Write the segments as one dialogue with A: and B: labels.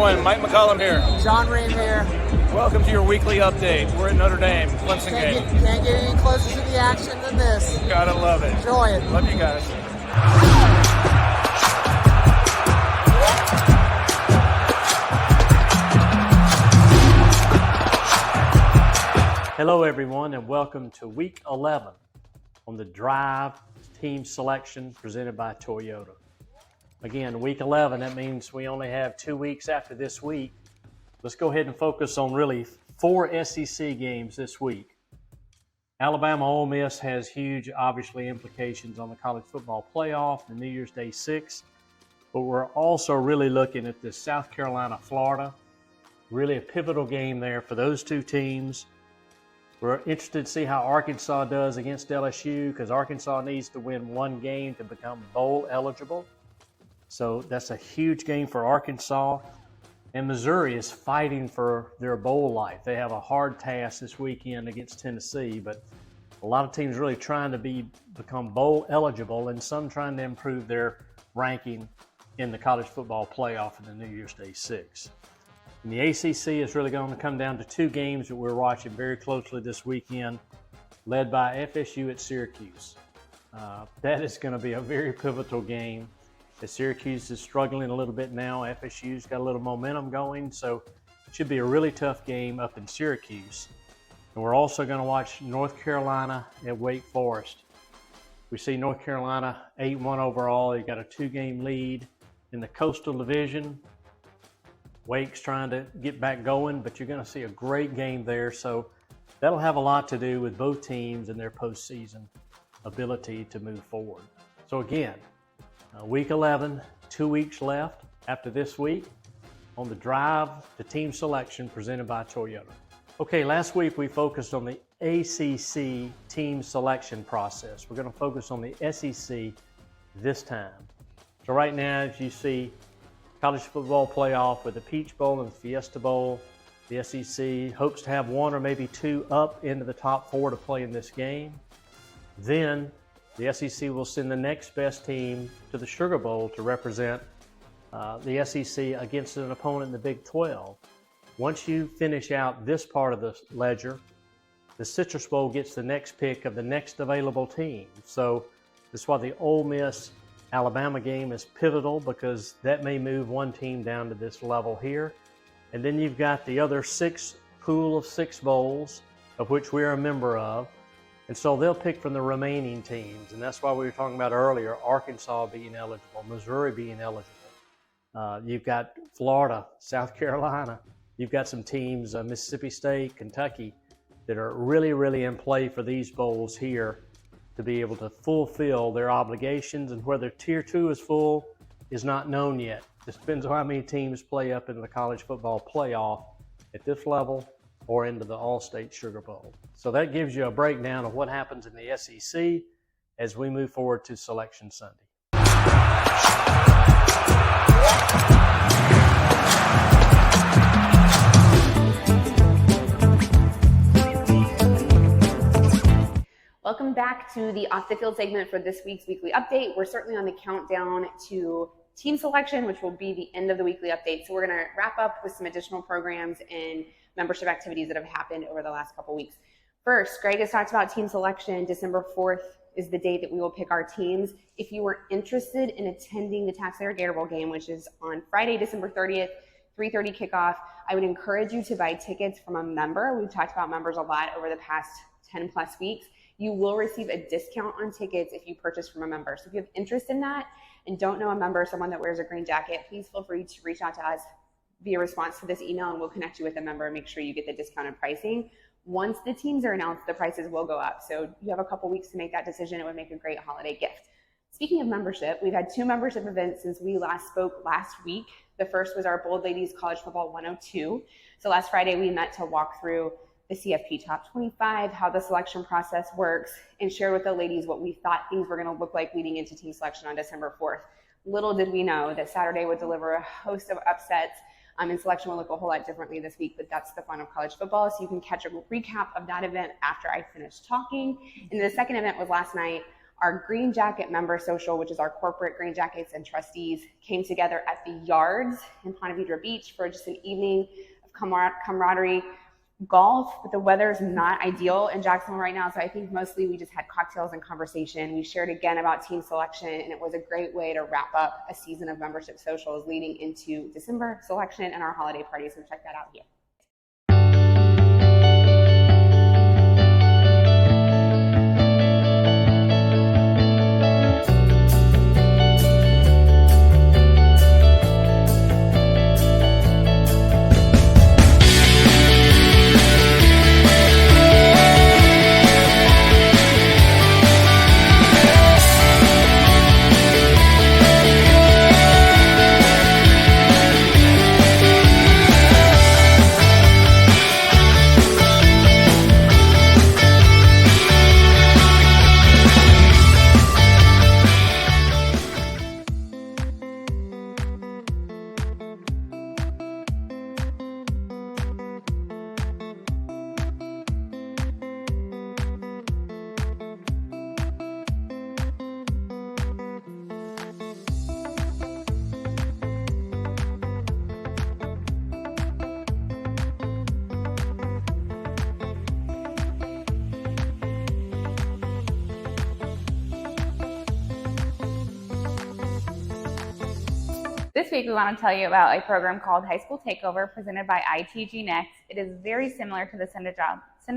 A: everyone? Mike McCollum here.
B: John Ream here.
A: Welcome to your weekly update. We're at Notre Dame, Clemson game.
B: Can't get any closer to the action than this.
A: Gotta love it.
B: Enjoy it.
A: Love you guys.
C: Hello everyone and welcome to week 11 on the Drive team selection presented by Toyota. Again, week 11, that means we only have 2 weeks after this week. Let's go ahead and focus on really 4 SEC games this week. Alabama Ole Miss has huge, obviously, implications on the college football playoff, the New Year's Day 6. But we're also really looking at this South Carolina-Florida. Really a pivotal game there for those two teams. We're interested to see how Arkansas does against LSU because Arkansas needs to win one game to become bowl eligible. So that's a huge game for Arkansas. And Missouri is fighting for their bowl life. They have a hard task this weekend against Tennessee, but a lot of teams really trying to become bowl eligible and some trying to improve their ranking in the college football playoff in the New Year's Day 6. And the ACC is really going to come down to 2 games that we're watching very closely this weekend, led by FSU at Syracuse. That is going to be a very pivotal game. As Syracuse is struggling a little bit now, FSU's got a little momentum going, so it should be a really tough game up in Syracuse. And we're also going to watch North Carolina at Wake Forest. We see North Carolina 8-1 overall. They've got a 2-game lead in the Coastal Division. Wake's trying to get back going, but you're going to see a great game there. So that'll have a lot to do with both teams and their postseason ability to move forward. So again, week 11, 2 weeks left after this week on the Drive to team selection presented by Toyota. Okay, last week we focused on the ACC team selection process. We're going to focus on the SEC this time. So right now, as you see, college football playoff with the Peach Bowl and the Fiesta Bowl. The SEC hopes to have 1 or maybe 2 up into the top 4 to play in this game. Then the SEC will send the next best team to the Sugar Bowl to represent the SEC against an opponent in the Big 12. Once you finish out this part of the ledger, the Citrus Bowl gets the next pick of the next available team. So that's why the Ole Miss Alabama game is pivotal because that may move one team down to this level here. And then you've got the other pool of 6 bowls, of which we're a member of. And so they'll pick from the remaining teams. And that's why we were talking about earlier, Arkansas being eligible, Missouri being eligible. You've got Florida, South Carolina. You've got some teams, Mississippi State, Kentucky, that are really, really in play for these bowls here to be able to fulfill their obligations. And whether Tier 2 is full is not known yet. It depends on how many teams play up into the college football playoff at this level or into the All-State Sugar Bowl. So that gives you a breakdown of what happens in the SEC as we move forward to Selection Sunday.
D: Welcome back to the Off the Field segment for this week's weekly update. We're certainly on the countdown to team selection, which will be the end of the weekly update. So we're going to wrap up with some additional programs and membership activities that have happened over the last couple weeks. First, Greg has talked about team selection. December 4th is the date that we will pick our teams. If you were interested in attending the TaxSlayer Gator Bowl game, which is on Friday, December 30th, 3:30 kickoff, I would encourage you to buy tickets from a member. We've talked about members a lot over the past 10 plus weeks. You will receive a discount on tickets if you purchase from a member. So if you have interest in that and don't know a member, someone that wears a green jacket, please feel free to reach out to us via response to this email and we'll connect you with a member and make sure you get the discounted pricing. Once the teams are announced, the prices will go up. So you have a couple weeks to make that decision. It would make a great holiday gift. Speaking of membership, we've had 2 membership events since we last spoke last week. The first was our Bold Ladies College Football 102. So last Friday we met to walk through the CFP Top 25, how the selection process works, and share with the ladies what we thought things were going to look like leading into team selection on December 4th. Little did we know that Saturday would deliver a host of upsets, and selection will look a whole lot differently this week, but that's the fun of college football. So you can catch a recap of that event after I finish talking. And the second event was last night, Our Green Jacket member social, which is our corporate Green Jackets and trustees, came together at the Yards in Ponte Vedra Beach for just an evening of camaraderie, golf, but the weather is not ideal in Jacksonville right now. So I think mostly we just had cocktails and conversation. We shared again about team selection, and it was a great way to wrap up a season of membership socials leading into December selection and our holiday party. So check that out here. This week, we want to tell you about a program called High School Takeover presented by ITG Next. It is very similar to the Send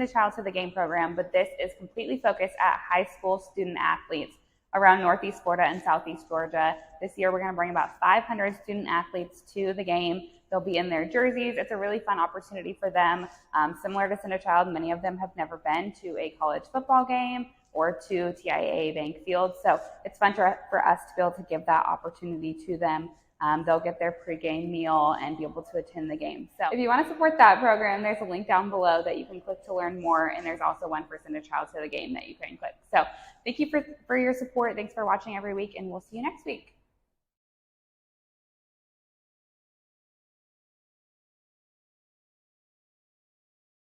D: a Child to the Game program, but this is completely focused at high school student athletes around Northeast Florida and Southeast Georgia. This year, we're going to bring about 500 student athletes to the game. They'll be in their jerseys. It's a really fun opportunity for them. Similar to Send a Child, many of them have never been to a college football game or to TIAA Bank Field. So it's fun for us to be able to give that opportunity to them. They'll get their pregame meal and be able to attend the game. So if you want to support that program, there's a link down below that you can click to learn more. And there's also one for Send a Child to the Game that you can click. So thank you for your support. Thanks for watching every week, and we'll see you next week.